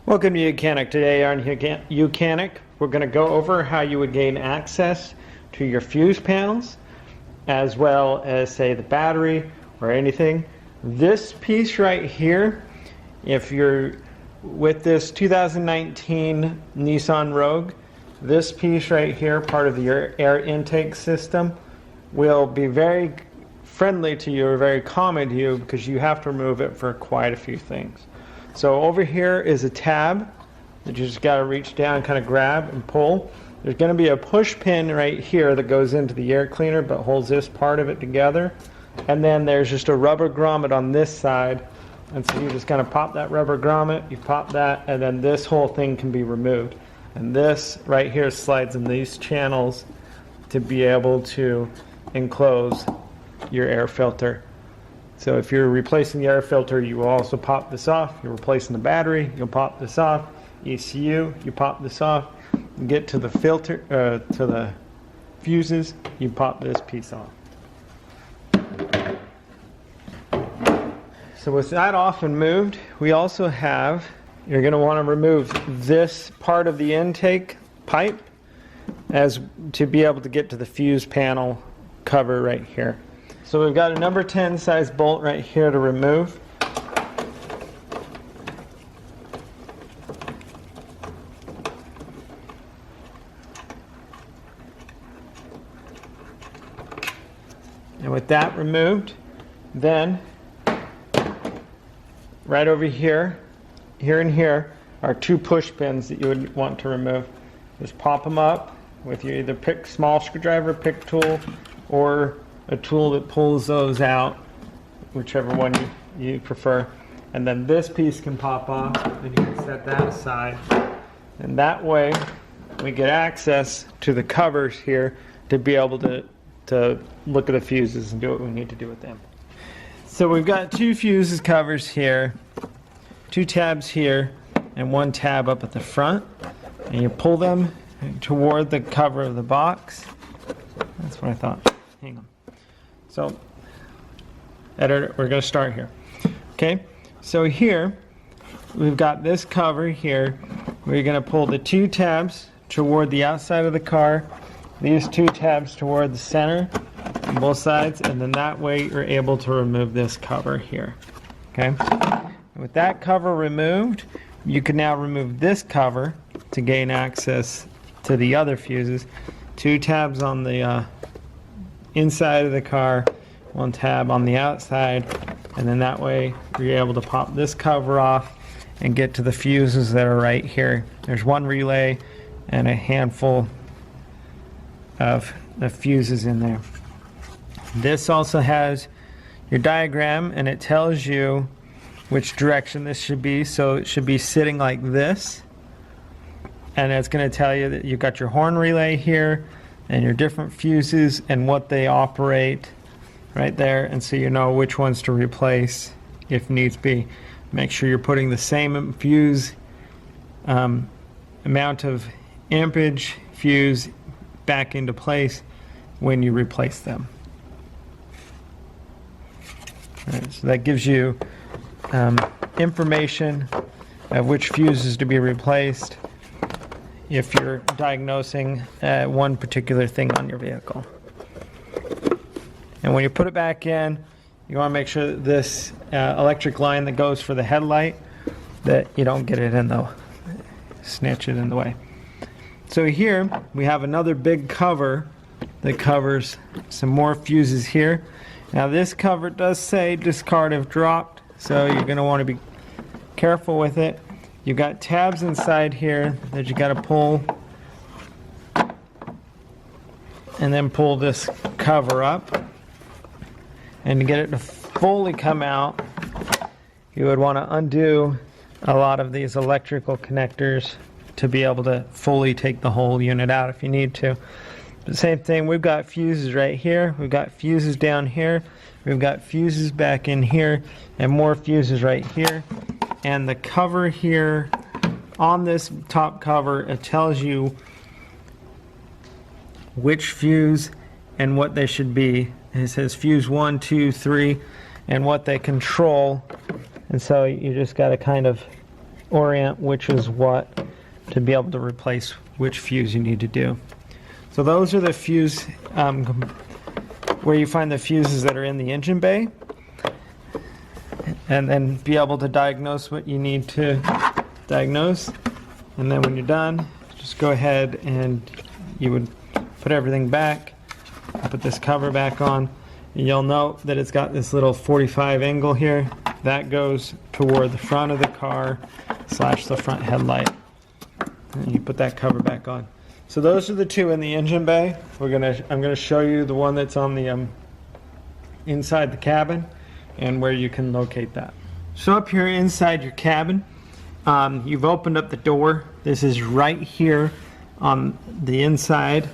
Welcome to YOUCANIC. Today on YOUCANIC, we're going to go over how you would gain access to your fuse panels, as well as, say, the battery or anything. This piece right here, if you're with this 2019 Nissan Rouge, this piece right here, part of your air intake system, will be very friendly to you or very common to you because you have to remove it for quite a few things. So over here is a tab that you just got to reach down, kind of grab and pull. There's going to be a push pin right here that goes into the air cleaner but holds this part of it together. And then there's just a rubber grommet on this side. And so you just kind of pop that rubber grommet, you pop that, and then this whole thing can be removed. And this right here slides in these channels to be able to enclose your air filter. So if you're replacing the air filter, you will also pop this off. You're replacing the battery, you'll pop this off. ECU, you pop this off. You get to the filter, to the fuses, you pop this piece off. So with that off and moved, we also have, you're going to want to remove this part of the intake pipe as to be able to get to the fuse panel cover right here. So we've got a number 10 size bolt right here to remove. And with that removed, then right over here, and here are two push pins that you would want to remove. Just pop them up with your either small screwdriver, pick tool, or a tool that pulls those out, whichever one you prefer. And then this piece can pop off, and you can set that aside. And that way, we get access to the covers here to be able to look at the fuses and do what we need to do with them. So we've got two fuses covers here, two tabs here, and one tab up at the front. And you pull them toward the cover of the box. That's what I thought. Hang on. So, editor, we're going to start here. Okay, so here we've got this cover here. We're going to pull the two tabs toward the outside of the car, these two tabs toward the center on both sides, and then that way you're able to remove this cover here. Okay, and with that cover removed, you can now remove this cover to gain access to the other fuses. Two tabs on the inside of the car, one tab on the outside, and then that way you're able to pop this cover off and get to the fuses that are right here. There's one relay and a handful of fuses in there. This also has your diagram, and it tells you which direction this should be. So it should be sitting like this, and it's going to tell you that you've got your horn relay here and your different fuses and what they operate right there, and so you know which ones to replace if needs be. Make sure you're putting the same fuse amount of ampage fuse back into place when you replace them. All right, so that gives you information of which fuses to be replaced if you're diagnosing one particular thing on your vehicle. And when you put it back in, you want to make sure that this electric line that goes for the headlight, that you don't get it in the, snatch it in the way. So here we have another big cover that covers some more fuses here. Now this cover does say discard if dropped, so you're going to want to be careful with it. You've got tabs inside here that you got to pull and then pull this cover up. And to get it to fully come out, you would want to undo a lot of these electrical connectors to be able to fully take the whole unit out if you need to. The same thing, we've got fuses right here, we've got fuses down here, we've got fuses back in here, and more fuses right here. And the cover here, on this top cover, it tells you which fuse and what they should be. It says fuse 1, 2, 3, and what they control. And so you just got to kind of orient which is what to be able to replace which fuse you need to do. So those are the fuse, where you find the fuses that are in the engine bay, and then be able to diagnose what you need to diagnose. And then when you're done, just go ahead and you would put everything back, put this cover back on, and you'll note that it's got this little 45 angle here. That goes toward the front of the car / the front headlight. And you put that cover back on. So those are the two in the engine bay. I'm gonna show you the one that's on the inside the cabin and where you can locate that. So up here inside your cabin, you've opened up the door. This is right here on the inside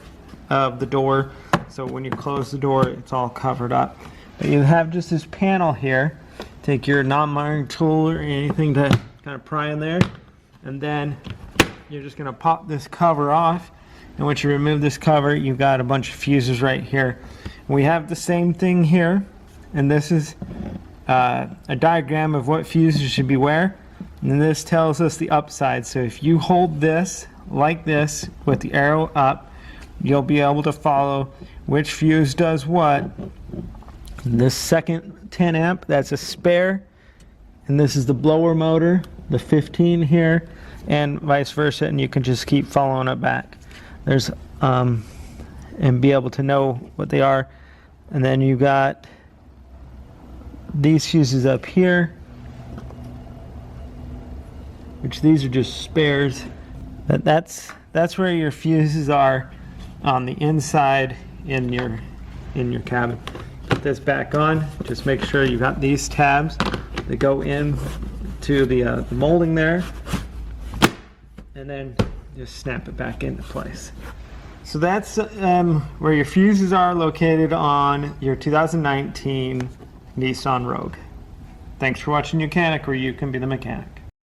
of the door. So when you close the door, it's all covered up. But you have just this panel here. Take your non-miring tool or anything to kind of pry in there, and then you're just gonna pop this cover off. And once you remove this cover, you've got a bunch of fuses right here. We have the same thing here, and this is a diagram of what fuses should be where. And this tells us the upside. So if you hold this like this with the arrow up, you'll be able to follow which fuse does what. And this second 10 amp, that's a spare, and this is the blower motor, the 15 here, and vice versa, and you can just keep following it back. There's and be able to know what they are. And then you got these fuses up here, which these are just spares. That's where your fuses are on the inside in your cabin. Put this back on. Just make sure you got these tabs that go in to the molding there, and then just snap it back into place. So that's where your fuses are located on your 2019 Nissan Rogue. Thanks for watching YOUCANIC, where you can be the mechanic.